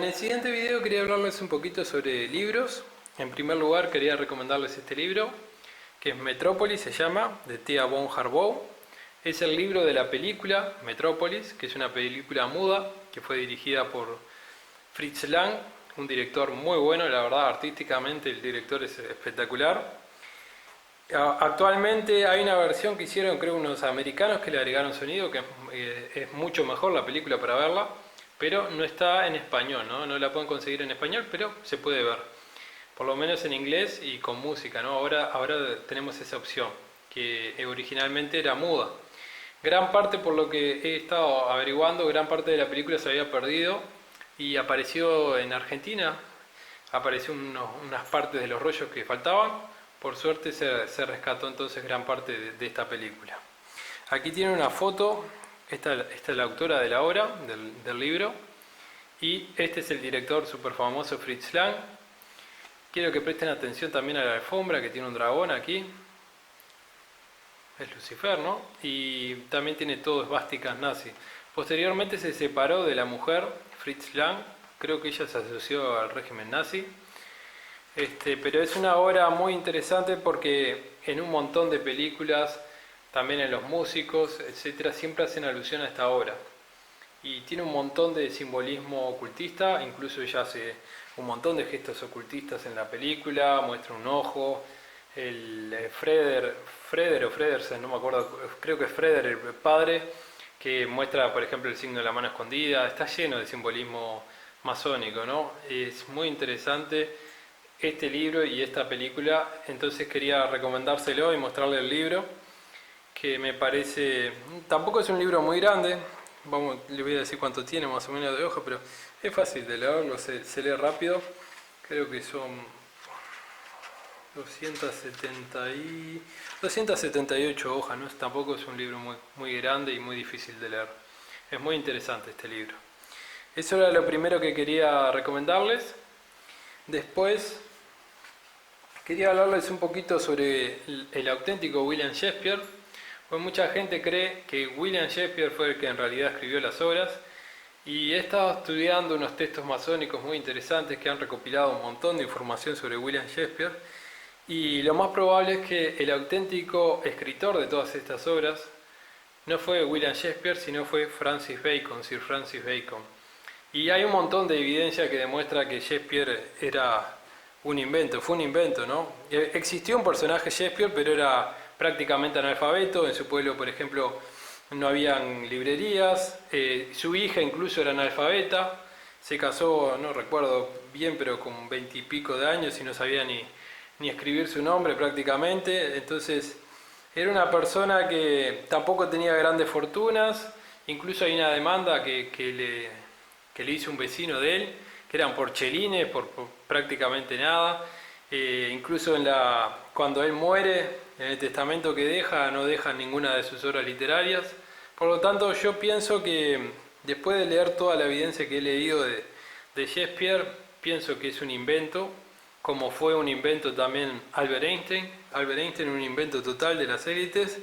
en el siguiente video quería hablarles un poquito sobre libros. En primer lugar quería recomendarles este libro, que es Metrópolis, se llama, de Thea von Harbou. Es el libro de la película Metrópolis, que es una película muda, que fue dirigida por Fritz Lang, un director muy bueno, la verdad, artísticamente el director es espectacular. Actualmente hay una versión que hicieron, creo, unos americanos que le agregaron sonido, que es mucho mejor la película para verla, pero no está en español, ¿no? No la pueden conseguir en español, pero se puede ver, por lo menos en inglés y con música, ¿no? Ahora tenemos esa opción, que originalmente era muda. Gran parte, por lo que he estado averiguando, gran parte de la película se había perdido y apareció en Argentina, apareció unas partes de los rollos que faltaban. Por suerte se rescató entonces gran parte de esta película. Aquí tiene una foto, esta es la autora de la obra, del libro, y este es el director súper famoso Fritz Lang. Quiero que presten atención también a la alfombra, que tiene un dragón aquí, es Lucifer, ¿no? Y también tiene todo esvásticas nazis. Posteriormente se separó de la mujer, Fritz Lang, creo que ella se asoció al régimen nazi. Pero es una obra muy interesante porque en un montón de películas, también en los músicos, etcétera, siempre hacen alusión a esta obra. Y tiene un montón de simbolismo ocultista, incluso ella hace un montón de gestos ocultistas en la película, muestra un ojo, el Freder o Fredersen, no me acuerdo, creo que es Freder el padre, que muestra, por ejemplo, el signo de la mano escondida. Está lleno de simbolismo masónico, ¿no? Es muy interesante este libro y esta película, entonces quería recomendárselo y mostrarle el libro, que me parece, tampoco es un libro muy grande, le voy a decir cuánto tiene más o menos de hoja, pero es fácil de leerlo, se lee rápido, creo que son 278 hojas, ¿no? Tampoco es un libro muy grande y muy difícil de leer, es muy interesante este libro. Eso era lo primero que quería recomendarles. Después quería hablarles un poquito sobre el auténtico William Shakespeare, pues mucha gente cree que William Shakespeare fue el que en realidad escribió las obras, y he estado estudiando unos textos masónicos muy interesantes que han recopilado un montón de información sobre William Shakespeare, y lo más probable es que el auténtico escritor de todas estas obras no fue William Shakespeare, sino fue Francis Bacon, Sir Francis Bacon. Y hay un montón de evidencia que demuestra que Shakespeare era un invento, fue un invento, ¿no? Existió un personaje Shakespeare, pero era prácticamente analfabeto. En su pueblo, por ejemplo, no habían librerías. Su hija incluso era analfabeta. Se casó, no recuerdo bien, pero con 20 y pico de años y no sabía ni escribir su nombre prácticamente. Entonces, era una persona que tampoco tenía grandes fortunas. Incluso hay una demanda que le hizo un vecino de él, que eran por chelines, por prácticamente nada. Incluso cuando él muere, en el testamento que deja, no deja ninguna de sus obras literarias. Por lo tanto, yo pienso que después de leer toda la evidencia que he leído de Shakespeare, pienso que es un invento, como fue un invento también Albert Einstein. Albert Einstein un invento total de las élites,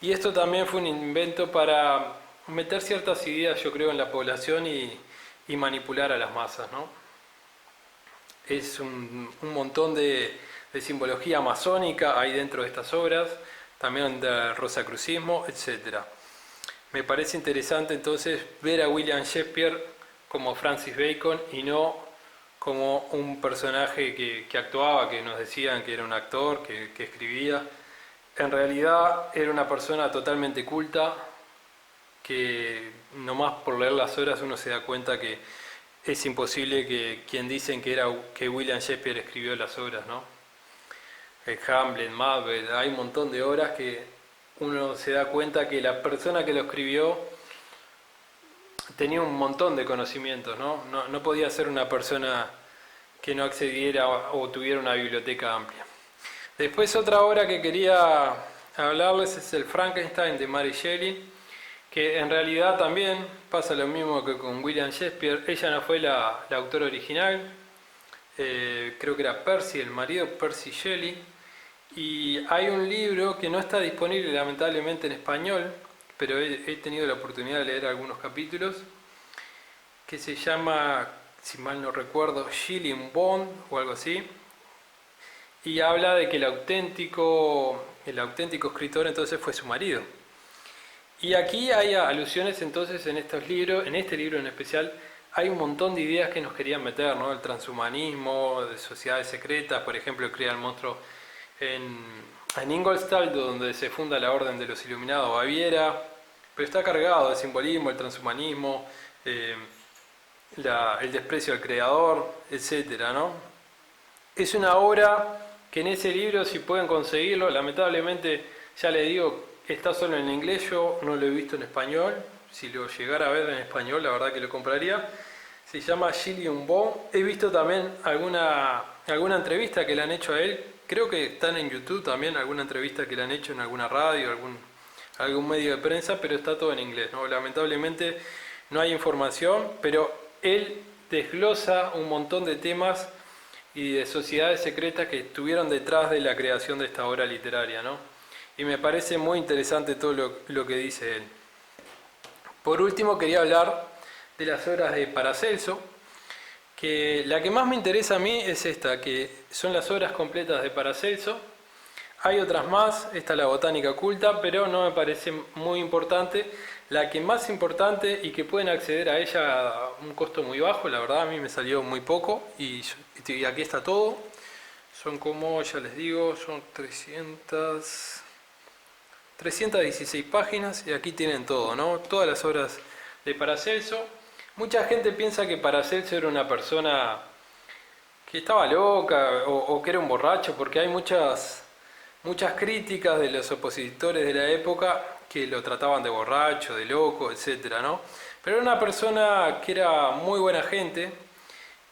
y esto también fue un invento para meter ciertas ideas, yo creo, en la población y manipular a las masas, ¿no? Es un montón de simbología masónica ahí dentro de estas obras, también del rosacrucismo, etc. Me parece interesante entonces ver a William Shakespeare como Francis Bacon y no como un personaje que actuaba, que nos decían que era un actor, que escribía. En realidad era una persona totalmente culta, que nomás por leer las obras uno se da cuenta que es imposible que quien dicen que William Shakespeare escribió las obras, ¿no? El Hamlet, Macbeth, hay un montón de obras que uno se da cuenta que la persona que lo escribió tenía un montón de conocimientos, ¿no? No podía ser una persona que no accediera o tuviera una biblioteca amplia. Después otra obra que quería hablarles es el Frankenstein de Mary Shelley, que en realidad también pasa lo mismo que con William Shakespeare. Ella no fue la autora original, creo que era Percy, el marido, Percy Shelley, y hay un libro que no está disponible lamentablemente en español, pero he tenido la oportunidad de leer algunos capítulos, que se llama si mal no recuerdo, Gillian Bond o algo así, y habla de que el auténtico escritor entonces fue su marido. Y aquí hay alusiones entonces en estos libros, en este libro en especial, hay un montón de ideas que nos querían meter, ¿no? El transhumanismo, de sociedades secretas, por ejemplo, crea el monstruo en Ingolstadt, donde se funda la Orden de los Iluminados Baviera, pero está cargado de simbolismo, el transhumanismo, el desprecio al creador, etcétera, ¿no? Es una obra que en ese libro, si pueden conseguirlo, lamentablemente, ya les digo, está solo en inglés, yo no lo he visto en español. Si lo llegara a ver en español, la verdad que lo compraría. Se llama Gillian Bond. He visto también alguna entrevista que le han hecho a él. Creo que están en YouTube también, alguna entrevista que le han hecho en alguna radio, algún medio de prensa, pero está todo en inglés, ¿no? Lamentablemente no hay información, pero él desglosa un montón de temas y de sociedades secretas que estuvieron detrás de la creación de esta obra literaria, ¿no? Y me parece muy interesante todo lo que dice él. Por último, quería hablar de las obras de Paracelso, que la que más me interesa a mí es esta, que son las obras completas de Paracelso. Hay otras más, esta es la Botánica Oculta, pero no me parece muy importante. La que más importante y que pueden acceder a ella a un costo muy bajo, la verdad a mí me salió muy poco y aquí está todo. Son como, ya les digo, son 316 páginas y aquí tienen todo, ¿no? Todas las obras de Paracelso. Mucha gente piensa que Paracelso era una persona que estaba loca o que era un borracho, porque hay muchas críticas de los opositores de la época que lo trataban de borracho, de loco, etcétera, ¿no? Pero era una persona que era muy buena gente,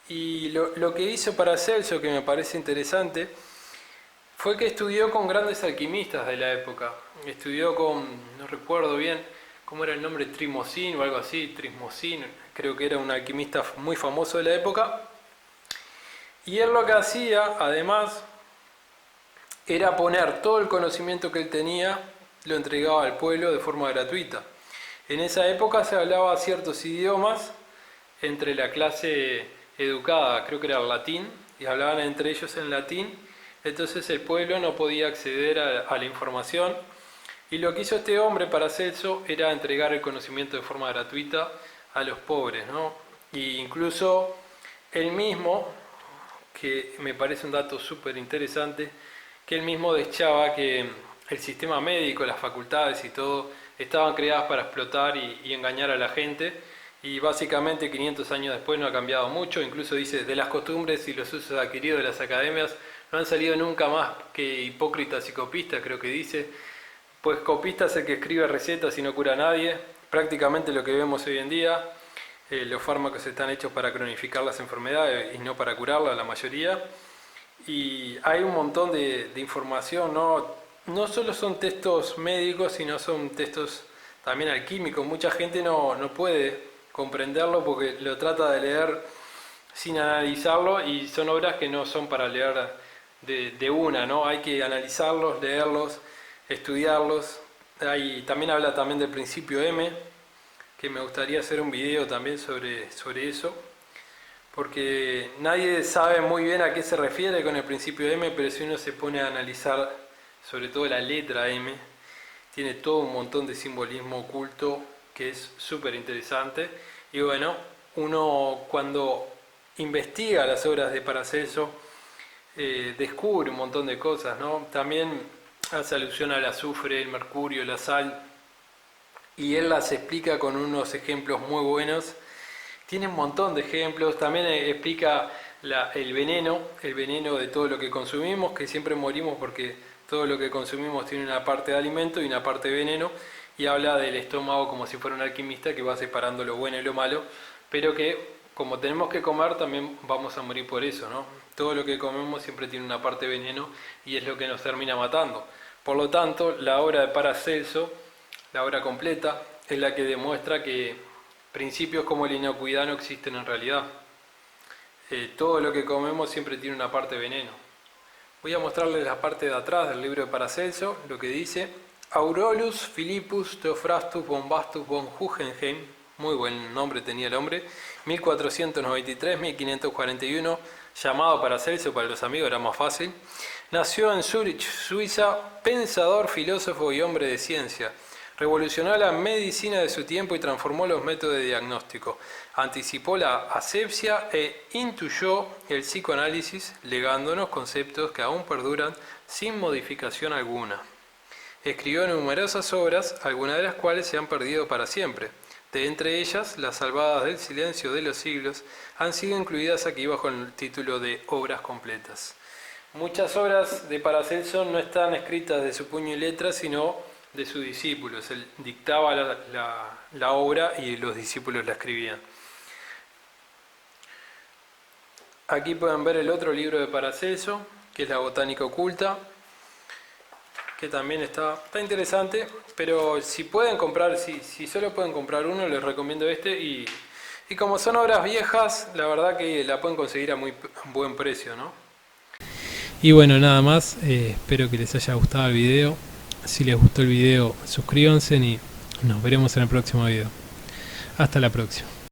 y lo que hizo Paracelso, que me parece interesante, fue que estudió con grandes alquimistas de la época. Estudió con, no recuerdo bien cómo era el nombre, Trimocín o algo así, Trismocín, creo que era un alquimista muy famoso de la época. Y él lo que hacía, además, era poner todo el conocimiento que él tenía, lo entregaba al pueblo de forma gratuita. En esa época se hablaba ciertos idiomas entre la clase educada, creo que era el latín, y hablaban entre ellos en latín, entonces el pueblo no podía acceder a la información, y lo que hizo este hombre, Paracelso, era entregar el conocimiento de forma gratuita a los pobres, ¿no? Y incluso él mismo, que me parece un dato súper interesante, que él mismo deschaba que el sistema médico, las facultades y todo estaban creadas para explotar y engañar a la gente, y básicamente 500 años después no ha cambiado mucho. Incluso dice, de las costumbres y los usos adquiridos de las academias no han salido nunca más que hipócritas y copistas, creo que dice, pues copista es el que escribe recetas y no cura a nadie, prácticamente lo que vemos hoy en día. Los fármacos están hechos para cronificar las enfermedades y no para curarlas, la mayoría. Y hay un montón de información, ¿no? No solo son textos médicos, sino son textos también alquímicos. Mucha gente no puede comprenderlo porque lo trata de leer sin analizarlo, y son obras que no son para leer de una, ¿no? Hay que analizarlos, leerlos, estudiarlos. También habla también del principio M, que me gustaría hacer un video también sobre eso, porque nadie sabe muy bien a qué se refiere con el principio M, pero si uno se pone a analizar sobre todo la letra M, tiene todo un montón de simbolismo oculto que es súper interesante. Y bueno, uno cuando investiga las obras de Paracelso descubre un montón de cosas, ¿no? También hace alusión al azufre, el mercurio, la sal, y él las explica con unos ejemplos muy buenos. Tiene un montón de ejemplos. También explica el veneno de todo lo que consumimos, que siempre morimos porque todo lo que consumimos tiene una parte de alimento y una parte de veneno, y habla del estómago como si fuera un alquimista que va separando lo bueno y lo malo, pero que como tenemos que comer también vamos a morir por eso, ¿no? Todo lo que comemos siempre tiene una parte de veneno y es lo que nos termina matando. Por lo tanto, la obra de Paracelso, la obra completa, es la que demuestra que principios como la inocuidad no existen en realidad. Todo lo que comemos siempre tiene una parte de veneno. Voy a mostrarles la parte de atrás del libro de Paracelso, lo que dice: Aurolus Philippus Theophrastus Bombastus von Hohenheim, muy buen nombre tenía el hombre, 1493-1541, llamado Paracelso para los amigos, era más fácil. Nació en Zúrich, Suiza, pensador, filósofo y hombre de ciencia. Revolucionó la medicina de su tiempo y transformó los métodos de diagnóstico. Anticipó la asepsia e intuyó el psicoanálisis, legándonos conceptos que aún perduran sin modificación alguna. Escribió numerosas obras, algunas de las cuales se han perdido para siempre. De entre ellas, las salvadas del silencio de los siglos han sido incluidas aquí bajo el título de Obras completas. Muchas obras de Paracelso no están escritas de su puño y letra, sino de sus discípulos. Él dictaba la obra y los discípulos la escribían. Aquí pueden ver el otro libro de Paracelso, que es La botánica oculta, que también está interesante, pero si pueden comprar, si solo pueden comprar uno, les recomiendo este, y como son obras viejas, la verdad que la pueden conseguir a muy buen precio, ¿no? Y bueno, nada más, espero que les haya gustado el video. Si les gustó el video, suscríbanse y nos veremos en el próximo video. Hasta la próxima.